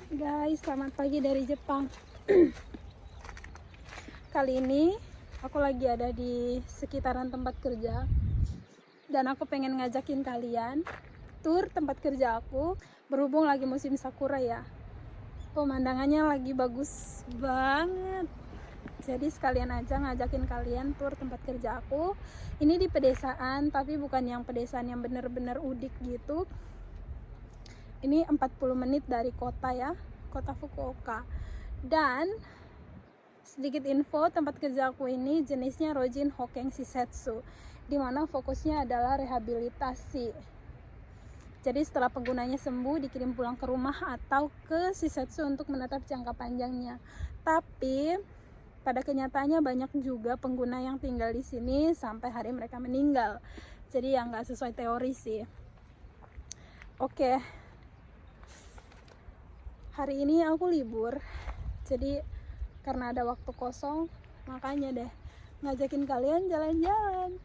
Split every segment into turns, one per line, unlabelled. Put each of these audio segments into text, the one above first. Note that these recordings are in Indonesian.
Guys, selamat pagi dari Jepang. Kali ini aku lagi ada di sekitaran tempat kerja dan aku pengen ngajakin kalian tur tempat kerja aku, berhubung lagi musim sakura ya. Pemandangannya lagi bagus banget. Jadi sekalian aja ngajakin kalian tur tempat kerja aku. Ini di pedesaan, tapi bukan yang pedesaan yang bener-bener udik gitu. Ini 40 menit dari kota ya, kota Fukuoka. Dan sedikit info, tempat kerja aku ini jenisnya Rojin Hoken Shisetsu, dimana fokusnya adalah rehabilitasi. Jadi setelah penggunanya sembuh dikirim pulang ke rumah atau ke Shisetsu untuk menetap jangka panjangnya. Tapi pada kenyataannya banyak juga pengguna yang tinggal di sini sampai hari mereka meninggal. Jadi ya nggak sesuai teori sih. Oke. Hari ini aku libur, jadi karena ada waktu kosong, makanya deh ngajakin kalian jalan-jalan.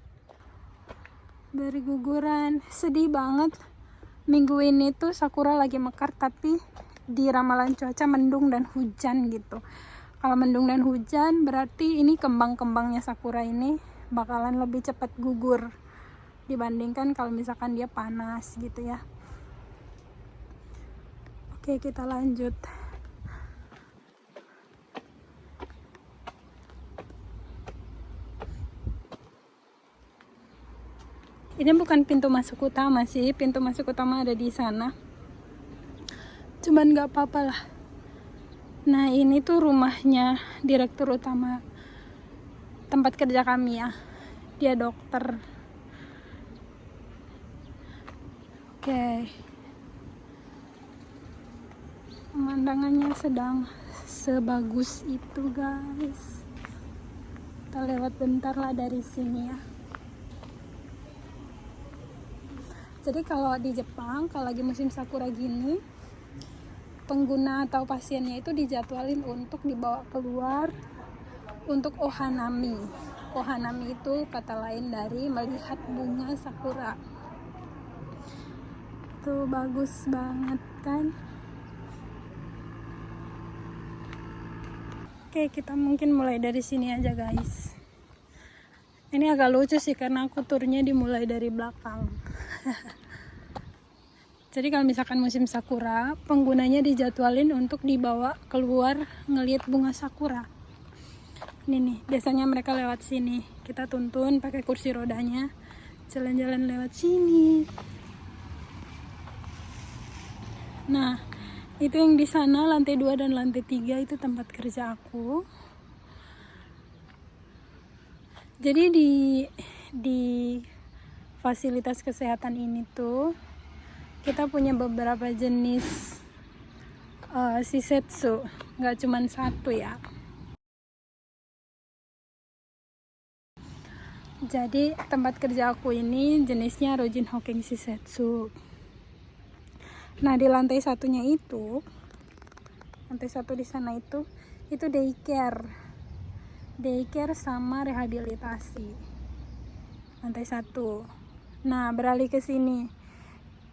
Dari guguran, sedih banget. Minggu ini tuh sakura lagi mekar, tapi di ramalan cuaca mendung dan hujan gitu. Kalau mendung dan hujan berarti ini kembang-kembangnya sakura ini bakalan lebih cepat gugur dibandingkan kalau misalkan dia panas gitu ya. Oke, kita lanjut. Ini bukan pintu masuk utama sih, pintu masuk utama ada di sana. Cuman gak apa-apa lah. Nah, ini tuh rumahnya direktur utama tempat kerja kami ya. Dia dokter. Oke. Pemandangannya sedang sebagus itu guys. Kita lewat bentar lah dari sini ya. Jadi kalau di Jepang, kalau lagi musim sakura gini, pengguna atau pasiennya itu dijadwalin untuk dibawa keluar untuk ohanami. Ohanami itu kata lain dari melihat bunga sakura. Tuh bagus banget kan? Oke, kita mungkin mulai dari sini aja guys. Ini agak lucu sih karena aku turnya dimulai dari belakang. Jadi kalau misalkan musim sakura, penggunanya dijadwalin untuk dibawa keluar ngelihat bunga sakura. Ini nih, biasanya mereka lewat sini. Kita tuntun pakai kursi rodanya, jalan-jalan lewat sini. Nah, itu yang di sana lantai 2 dan lantai 3 itu tempat kerja aku. Jadi di fasilitas kesehatan ini tuh kita punya beberapa jenis shisetsu, nggak cuma satu ya. Jadi tempat kerja aku ini jenisnya Rojin Hoken Shisetsu. Nah, di lantai satunya itu, lantai satu di sana itu daycare sama rehabilitasi. Lantai satu. Nah, beralih ke sini,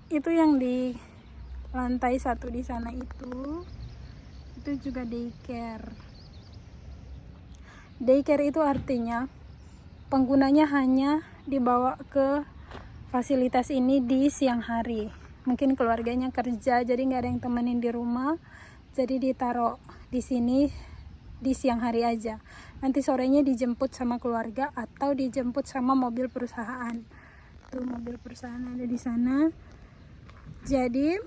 itu yang di lantai satu di sana itu juga daycare. Daycare itu artinya penggunanya hanya dibawa ke fasilitas ini di siang hari. Mungkin keluarganya kerja, jadi nggak ada yang temenin di rumah, jadi ditaruh di sini di siang hari aja. Nanti sorenya dijemput sama keluarga atau dijemput sama mobil perusahaan. Tuh mobil perusahaan ada di sana. Jadi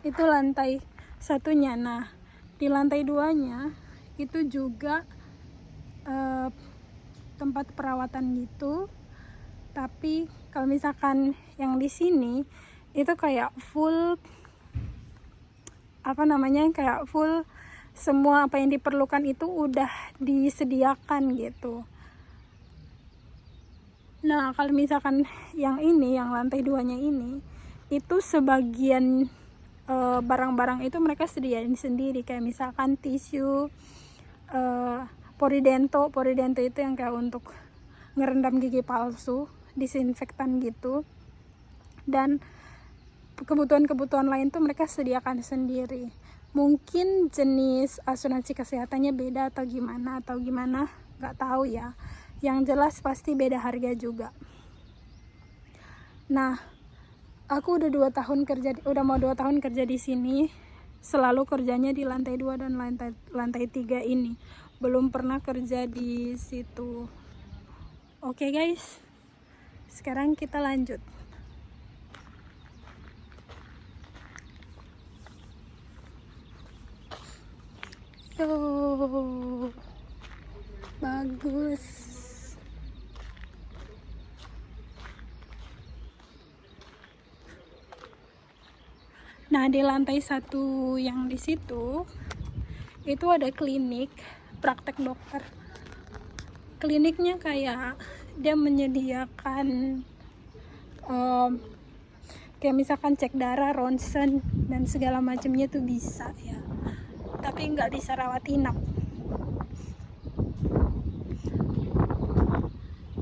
itu lantai satunya. Nah, di lantai 2-nya itu juga tempat perawatan gitu. Tapi kalau misalkan yang di sini itu kayak full kayak full semua apa yang diperlukan itu udah disediakan gitu. Nah, kalau misalkan yang ini, yang lantai 2-nya ini, itu sebagian barang-barang itu mereka sediain sendiri, kayak misalkan tisu, Poridento itu yang kayak untuk ngerendam gigi palsu, disinfektan gitu. Dan kebutuhan-kebutuhan lain tuh mereka sediakan sendiri. Mungkin jenis asuransi kesehatannya beda atau gimana nggak tahu ya. Yang jelas pasti beda harga juga. Nah, aku udah mau 2 tahun kerja di sini. Selalu kerjanya di lantai 2 dan lantai 3 ini. Belum pernah kerja di situ. Oke guys, sekarang kita lanjut. Yo, bagus. Nah, di lantai 1 yang di situ itu ada klinik praktek dokter. Kliniknya kayak dia menyediakan kayak misalkan cek darah, ronsen dan segala macamnya tuh bisa ya. Tapi nggak bisa rawat inap.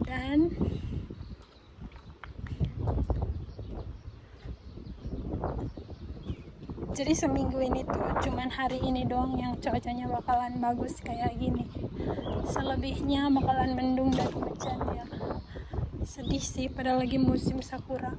Dan jadi seminggu ini tuh cuman hari ini doang yang cuacanya bakalan bagus kayak gini. Selebihnya bakalan mendung dan hujan ya. Sedih sih, padahal lagi musim sakura.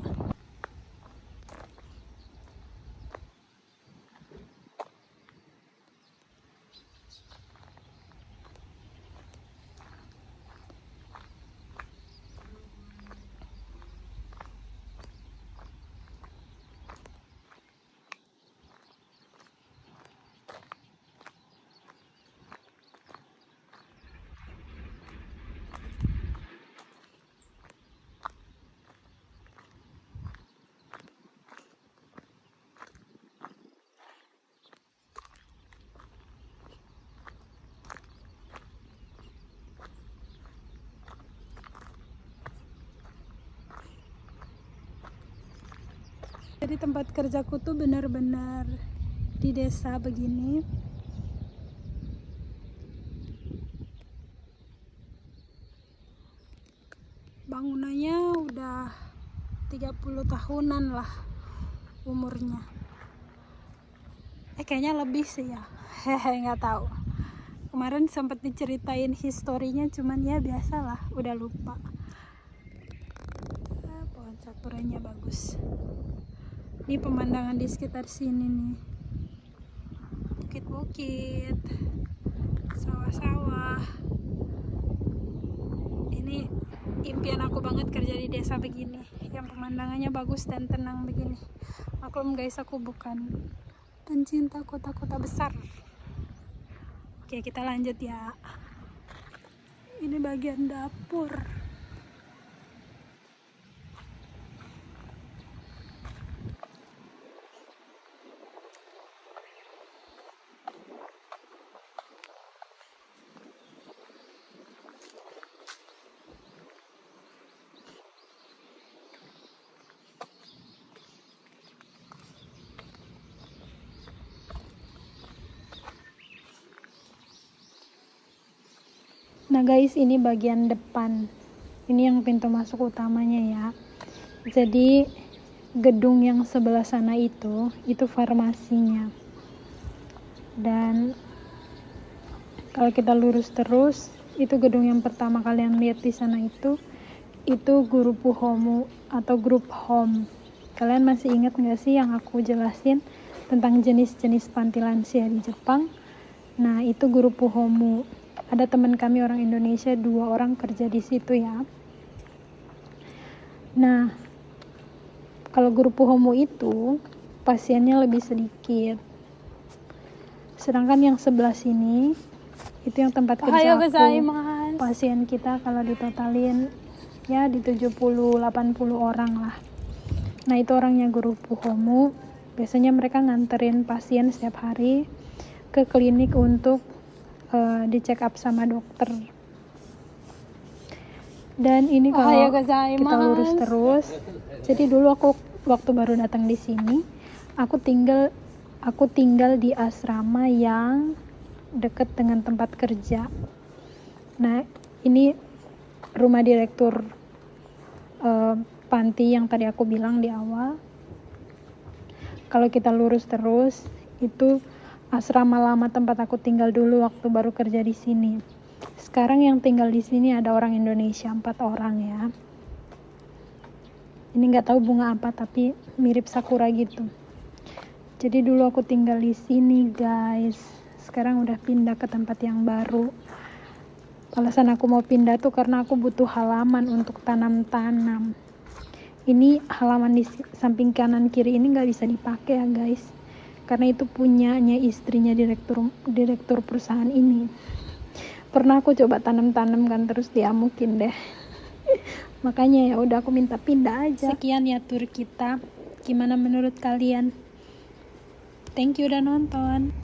Jadi tempat kerjaku tuh benar-benar di desa begini. Bangunannya udah 30 tahunan lah umurnya. Kayaknya lebih sih ya. Hehe, nggak tahu. Kemarin sempat diceritain historinya, cuman ya biasalah, udah lupa. Pohon sakuranya bagus. Ini pemandangan di sekitar sini nih. Bukit-bukit, sawah-sawah. Ini impian aku banget kerja di desa begini, yang pemandangannya bagus dan tenang begini. Maklum guys, aku bukan pencinta kota-kota besar. Oke, kita lanjut ya. Ini bagian dapur. Nah guys, ini bagian depan. Ini yang pintu masuk utamanya ya. Jadi gedung yang sebelah sana itu farmasinya. Dan kalau kita lurus terus, itu gedung yang pertama kalian lihat di sana itu Gurupu Homu atau Group Home. Kalian masih ingat nggak sih yang aku jelasin tentang jenis-jenis panti lansia di Jepang? Nah, itu Gurupu Homu. Ada teman kami orang Indonesia 2 orang kerja di situ ya. Nah, kalau Gurupu Homu itu pasiennya lebih sedikit. Sedangkan yang sebelah sini itu yang tempat kerja aku. Pasien kita kalau ditotalin ya di 70-80 orang lah. Nah, itu orangnya Gurupu Homu. Biasanya mereka nganterin pasien setiap hari ke klinik untuk di check up sama dokter. Dan ini kalau kita lurus terus, jadi dulu aku waktu baru datang di sini, aku tinggal di asrama yang dekat dengan tempat kerja. Nah, ini rumah direktur panti yang tadi aku bilang di awal. Kalau kita lurus terus, itu asrama lama tempat aku tinggal dulu waktu baru kerja di sini. Sekarang yang tinggal di sini ada orang Indonesia, 4 orang ya. Ini nggak tahu bunga apa, tapi mirip sakura gitu. Jadi dulu aku tinggal di sini guys. Sekarang udah pindah ke tempat yang baru. Alasan aku mau pindah tuh karena aku butuh halaman untuk tanam-tanam. Ini halaman di samping kanan kiri ini nggak bisa dipakai ya guys, karena itu punyanya istrinya direktur perusahaan ini. Pernah aku coba tanam-tanam kan, terus diamukin deh. Makanya ya udah aku minta pindah aja. Sekian ya tur kita. Gimana menurut kalian? Thank you udah nonton.